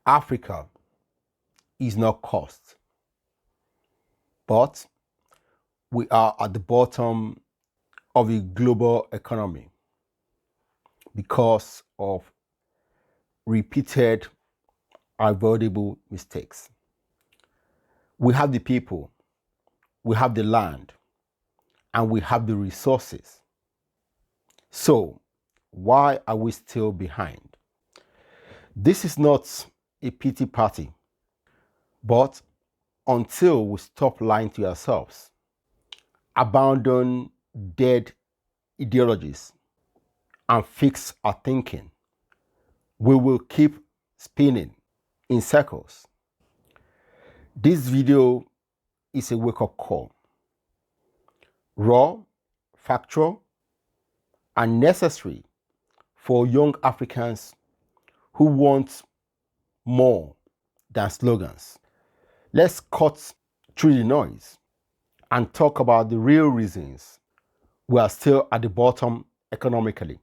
Africa is not cursed, but we are at the bottom of a global economy because of repeated avoidable mistakes. We have the people, we have the land, and we have the resources. So why are we still behind? This is not a pity party, but until we stop lying to ourselves, abandon dead ideologies, and fix our thinking, we will keep spinning in circles. This video is a wake-up call. Raw, factual, and necessary for young Africans who want more than slogans. Let's cut through the noise and talk about the real reasons we are still at the bottom economically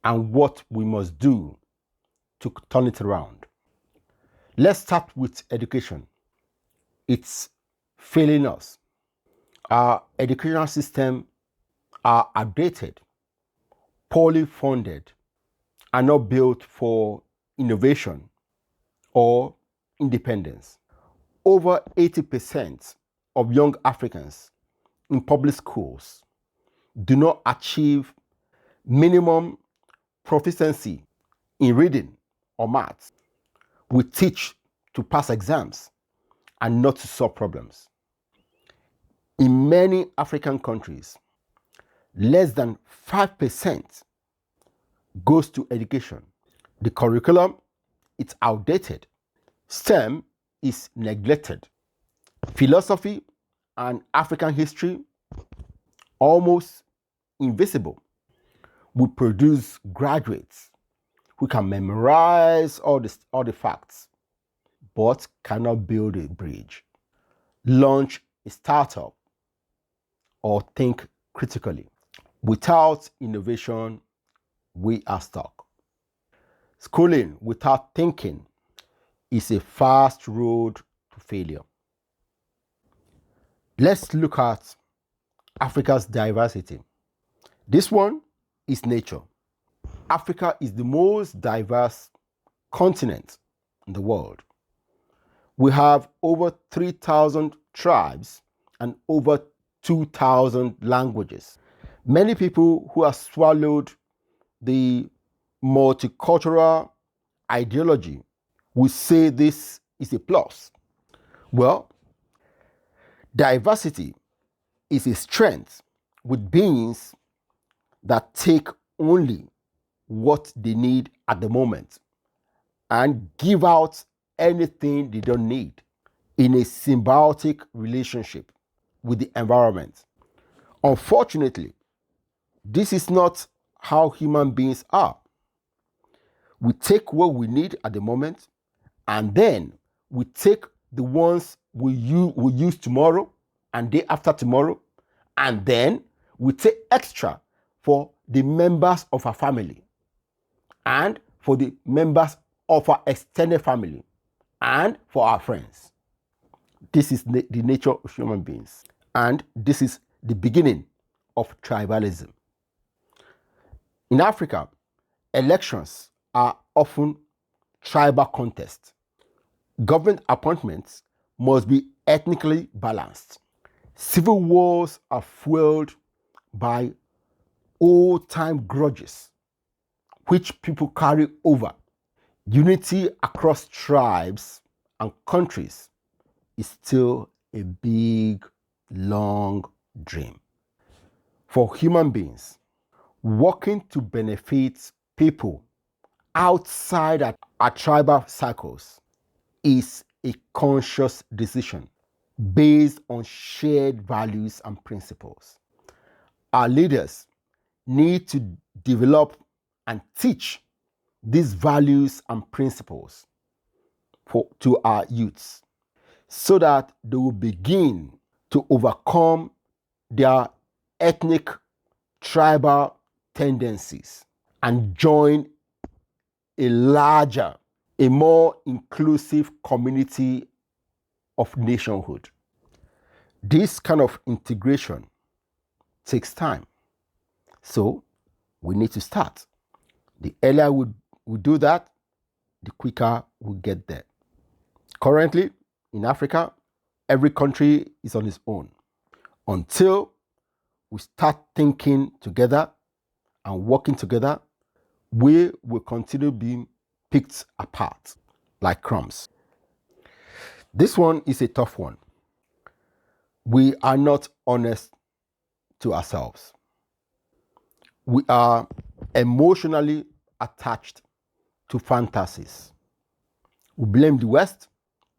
and what we must do to turn it around. Let's start with education. It's failing us. Our educational system are outdated, poorly funded, and not built for innovation or independence. Over 80% of young Africans in public schools do not achieve minimum proficiency in reading or maths. We teach to pass exams and not to solve problems. In many African countries, less than 5% goes to education. The curriculum is outdated. STEM is neglected. Philosophy and African history almost invisible. We produce graduates who can memorize all the facts, but cannot build a bridge, launch a startup, or think critically. Without innovation, we are stuck. Schooling without thinking is a fast road to failure. Let's look at Africa's diversity. This one is nature. Africa is the most diverse continent in the world. We have over 3,000 tribes and over 2,000 languages. Many people who have swallowed the multicultural ideology will say this is a plus. Well, diversity is a strength with beings that take only what they need at the moment and give out anything they don't need in a symbiotic relationship with the environment. Unfortunately, this is not how human beings are. We take what we need at the moment, and then we take the ones we use tomorrow and day after tomorrow, and then we take extra for the members of our family and for the members of our extended family and for our friends. This is the nature of human beings, and this is the beginning of tribalism. In Africa, elections are often tribal contests. Government appointments must be ethnically balanced. Civil wars are fueled by old-time grudges, which people carry over. Unity across tribes and countries is still a big, long dream. For human beings, working to benefit people outside our tribal cycles is a conscious decision based on shared values and principles. Our leaders need to develop and teach these values and principles to our youths so that they will begin to overcome their ethnic, tribal tendencies and join a larger a more inclusive community of nationhood. This kind of integration takes time. So we need to start. The earlier we do that, the quicker we get there. Currently, in Africa, every country is on its own. Until we start thinking together and working together, we will continue being picked apart like crumbs. This one is a tough one. We are not honest to ourselves. We are emotionally attached to fantasies. We blame the West,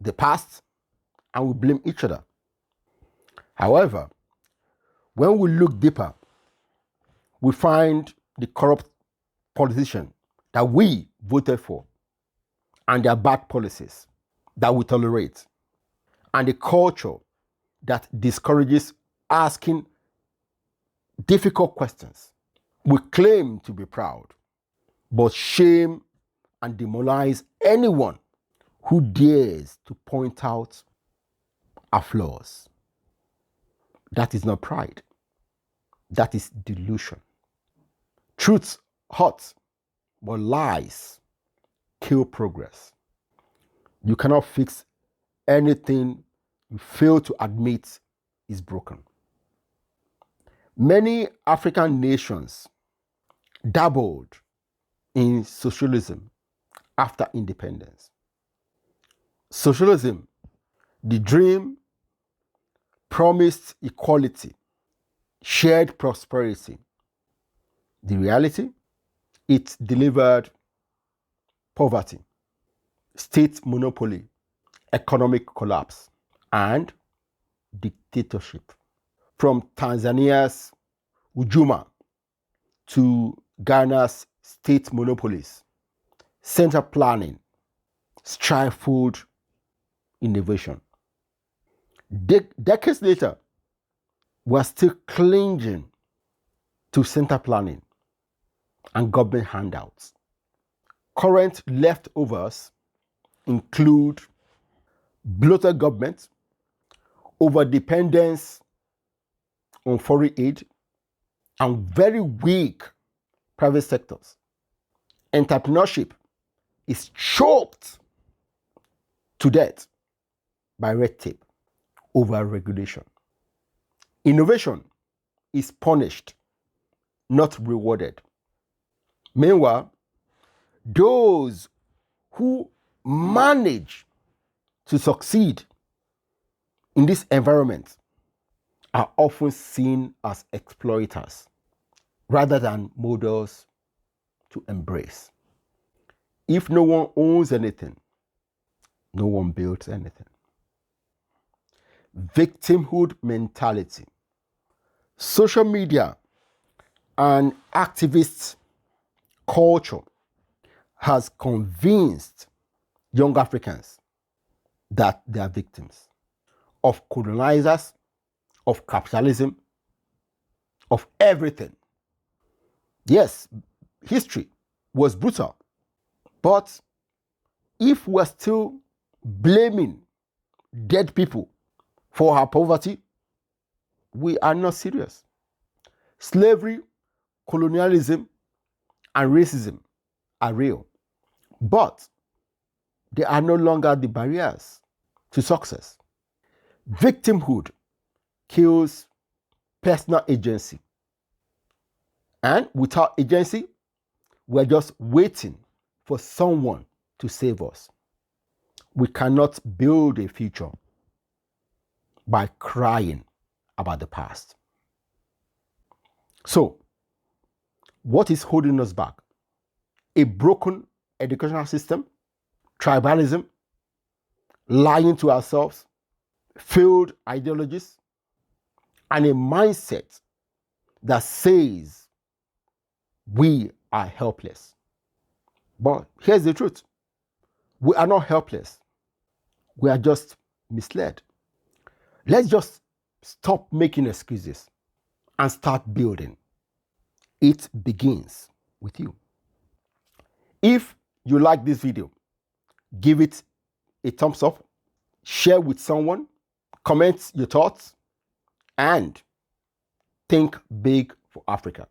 the past, and we blame each other. However, when we look deeper, we find the corrupt politicians that we voted for and their bad policies that we tolerate, and the culture that discourages asking difficult questions. We claim to be proud, but shame and demoralize anyone who dares to point out our flaws. That is not pride. That is delusion. Truth hurts, but lies kill progress. You cannot fix anything you fail to admit is broken. Many African nations dabbled in socialism after independence. Socialism, the dream, promised equality, shared prosperity. The reality, it delivered poverty, state monopoly, economic collapse, and dictatorship. From Tanzania's Ujuma to Ghana's state monopolies, central planning stifled innovation. Decades later, we're still clinging to center planning and government handouts. Current leftovers include bloated government, overdependence on foreign aid, and very weak private sectors. Entrepreneurship is choked to death by red tape, over-regulation. Innovation is punished, not rewarded. Meanwhile, those who manage to succeed in this environment are often seen as exploiters rather than models to embrace. If no one owns anything, no one builds anything. Victimhood mentality. Social media and activist culture has convinced young Africans that they are victims of colonizers, of capitalism, of everything. Yes, history was brutal, but if we're still blaming dead people for our poverty, we are not serious. Slavery, colonialism, and racism are real, but they are no longer the barriers to success. Victimhood kills personal agency. And without agency, we're just waiting for someone to save us. We cannot build a future by crying about the past. So, what is holding us back? A broken educational system, tribalism, lying to ourselves, failed ideologies, and a mindset that says we are helpless. But here's the truth. We are not helpless. We are just misled. Let's just stop making excuses and start building. It begins with you. If you like this video, give it a thumbs up, share with someone, comment your thoughts, and think big for Africa.